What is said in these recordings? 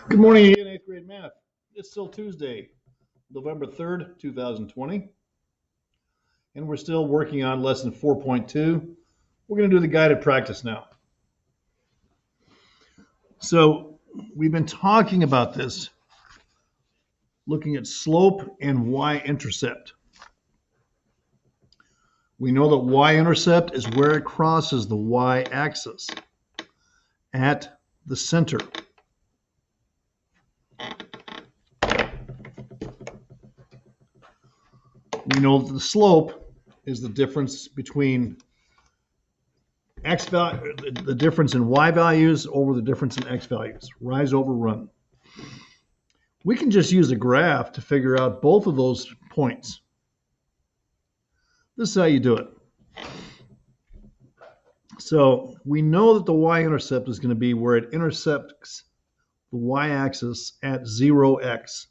Good morning again, 8th grade math. It's still Tuesday, November 3rd, 2020, and we're still working on lesson 4.2. We're going to do the guided practice now. So we've been talking about this, looking at slope and y-intercept. We know that y-intercept is where it crosses the y-axis at the center. We know that the slope is the difference between x value, the difference in y values over the difference in x values, rise over run. We can just use a graph to figure out both of those points. This is how you do it. So we know that the y-intercept is going to be where it intersects the y-axis at 0x.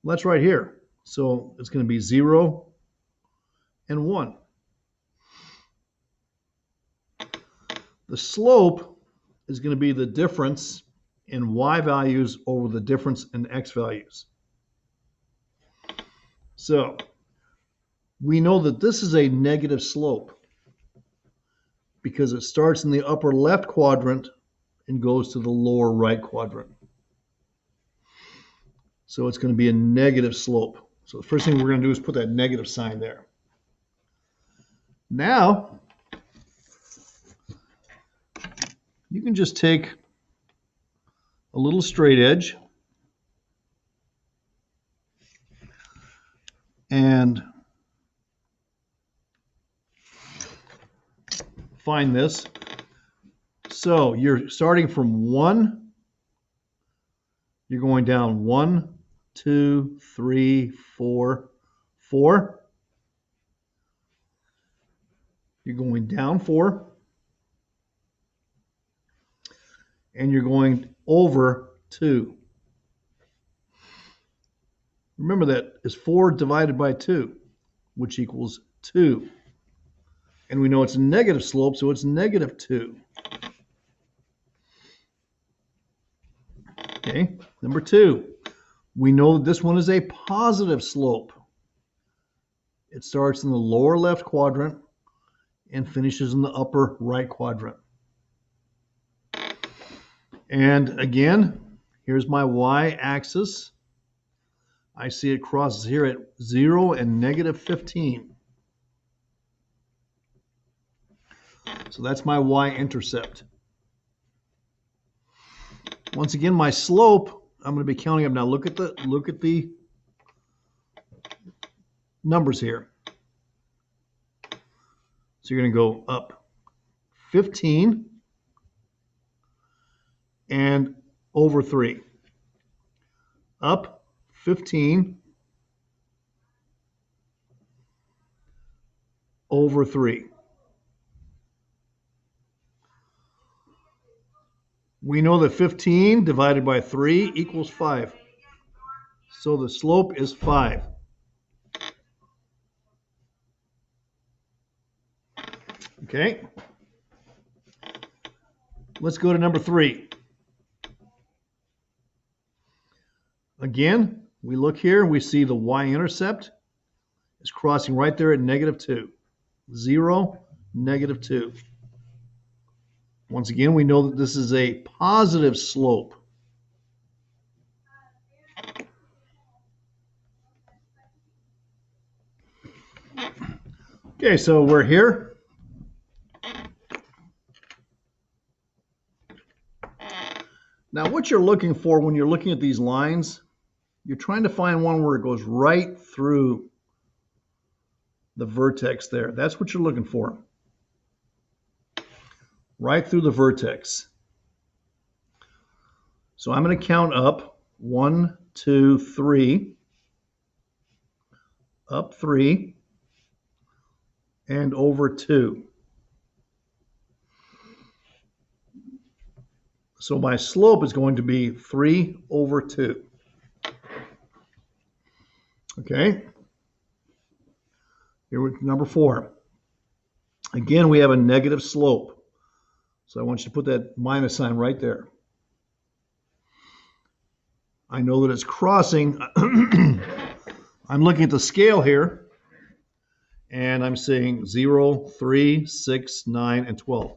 Well, that's right here. So it's going to be 0 and 1. The slope is going to be the difference in y values over the difference in x values. So we know that this is a negative slope because it starts in the upper left quadrant and goes to the lower right quadrant. So it's going to be a negative slope. So the first thing we're going to do is put that negative sign there. Now, you can just take a little straight edge and find this. So you're starting from 1, you're going down 1, 2, 3, 4, 4. You're going down 4. And you're going over 2. Remember that is 4 divided by 2, which equals 2. And we know it's a negative slope, so it's negative 2. Okay, number 2. We know that this one is a positive slope. It starts in the lower left quadrant and finishes in the upper right quadrant. And again, here's my y-axis. I see it crosses here at 0 and negative 15. So that's my y-intercept. Once again, my slope, I'm going to be counting up now. Look at the numbers here. So you're going to go up 15 and over 3. Up 15 over 3. We know that 15 divided by 3 equals 5. So the slope is 5. Okay. Let's go to number 3. Again, we look here, we see the y-intercept is crossing right there at negative 2. 0, negative 2. Once again, we know that this is a positive slope. Okay, so we're here. Now, what you're looking for when you're looking at these lines, you're trying to find one where it goes right through the vertex there. That's what you're looking for. Right through the vertex. So I'm going to count up 1, 2, 3, up 3, and over 2. So my slope is going to be 3 over 2. Okay. Here with number 4. Again, we have a negative slope. So I want you to put that minus sign right there. I know that it's crossing. I'm looking at the scale here, and I'm seeing 0, 3, 6, 9, and 12.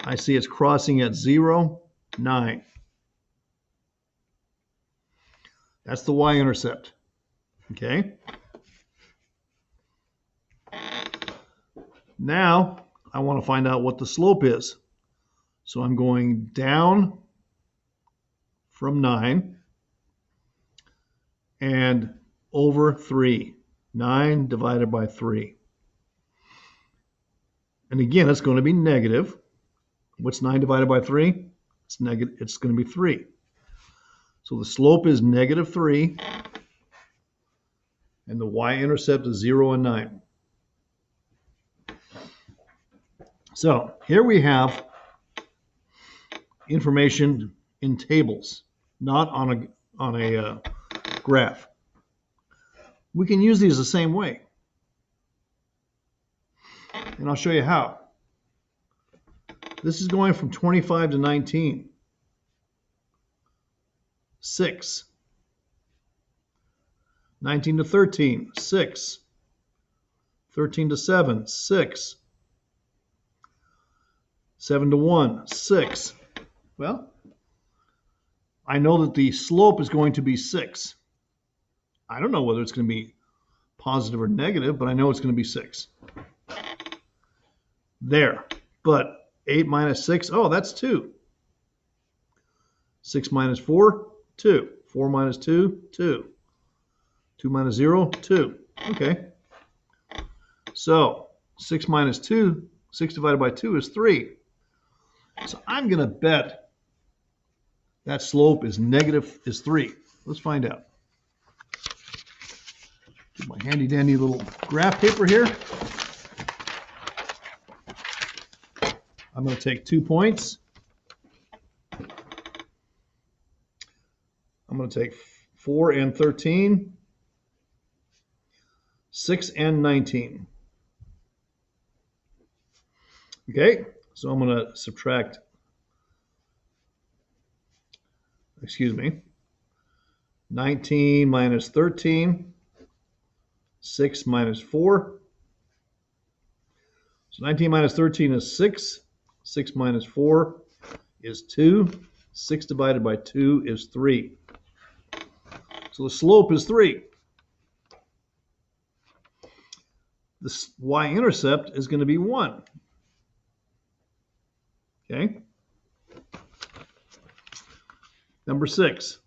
I see it's crossing at 0, 9. That's the y-intercept. Okay? Now, I want to find out what the slope is. So I'm going down from 9 and over 3. 9 divided by 3. And again, it's going to be negative. What's 9 divided by 3? It's negative. It's going to be 3. So the slope is negative 3, and the y-intercept is 0 and 9. So here we have information in tables, not on a graph. We can use these the same way, and I'll show you how. This is going from 25 to 19. 6. 19 to 13, 6. 13 to 7, 6. 7 to 1, 6. Well, I know that the slope is going to be 6. I don't know whether it's going to be positive or negative, but I know it's going to be 6. There. But 8 minus 6, oh, that's 2. 6 minus 4, 2. 4 minus 2, 2. 2 minus 0, 2. Okay. So 6 minus 2, 6 divided by 2 is 3. So I'm going to bet that slope is 3. Let's find out. Get my handy dandy little graph paper here. I'm going to take 2 points. I'm going to take 4 and 13, 6 and 19. Okay, so I'm going to subtract, 19 minus 13, 6 minus 4. So 19 minus 13 is 6. 6 minus 4 is 2. 6 divided by 2 is 3. So the slope is 3. The y-intercept is going to be 1. Okay? Number 6.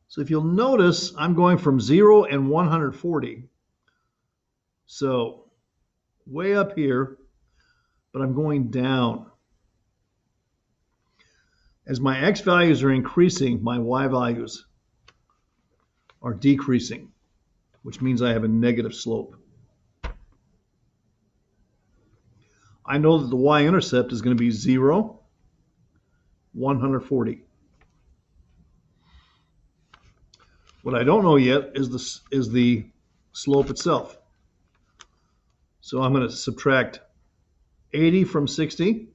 So if you'll notice, I'm going from 0 and 140. So way up here, but I'm going down. As my x values are increasing, my y values are decreasing, which means I have a negative slope. I know that the y-intercept is going to be 0, 140. What I don't know yet is the slope itself. So I'm going to subtract 80 from 60,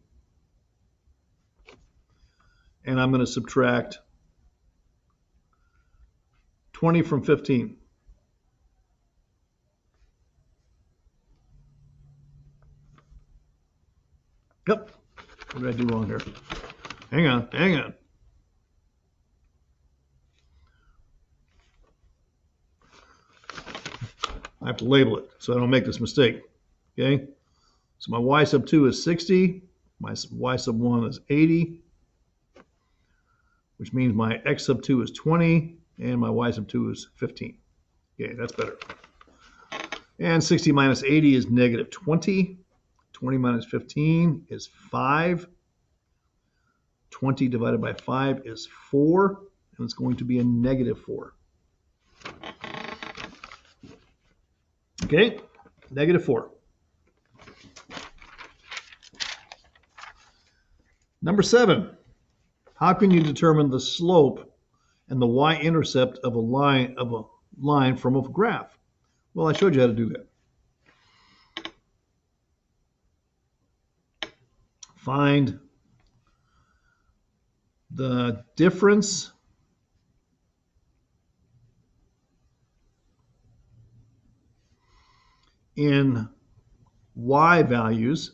and I'm going to subtract 20 from 15. Yep. What did I do wrong here? Hang on. I have to label it so I don't make this mistake. Okay? So my y sub 2 is 60. My y sub 1 is 80. Which means my x sub 2 is 20. And my y sub 2 is 15. Okay, that's better. And 60 minus 80 is negative 20. 20 minus 15 is 5. 20 divided by 5 is 4. And it's going to be a negative 4. Okay, negative 4. Number 7. How can you determine the slope and the y-intercept of a line from a graph? Well, I showed you how to do that. Find the difference in y values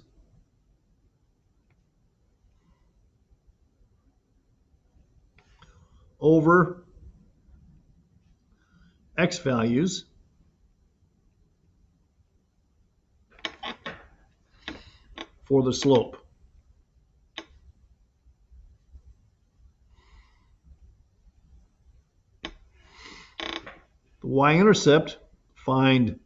over x values for the slope. The y-intercept, find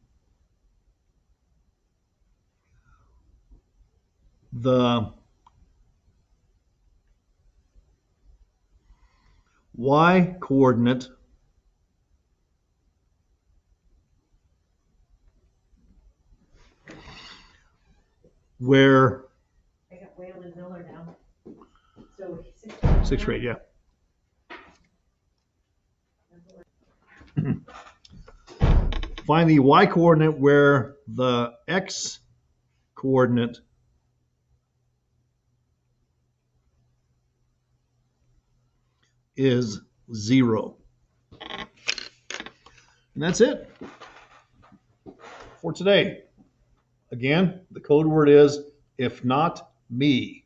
the y-coordinate where I got Whale and Miller now. So sixth grade, yeah. Find the y-coordinate where the x-coordinate is 0. And that's it for today. Again, the code word is if not me.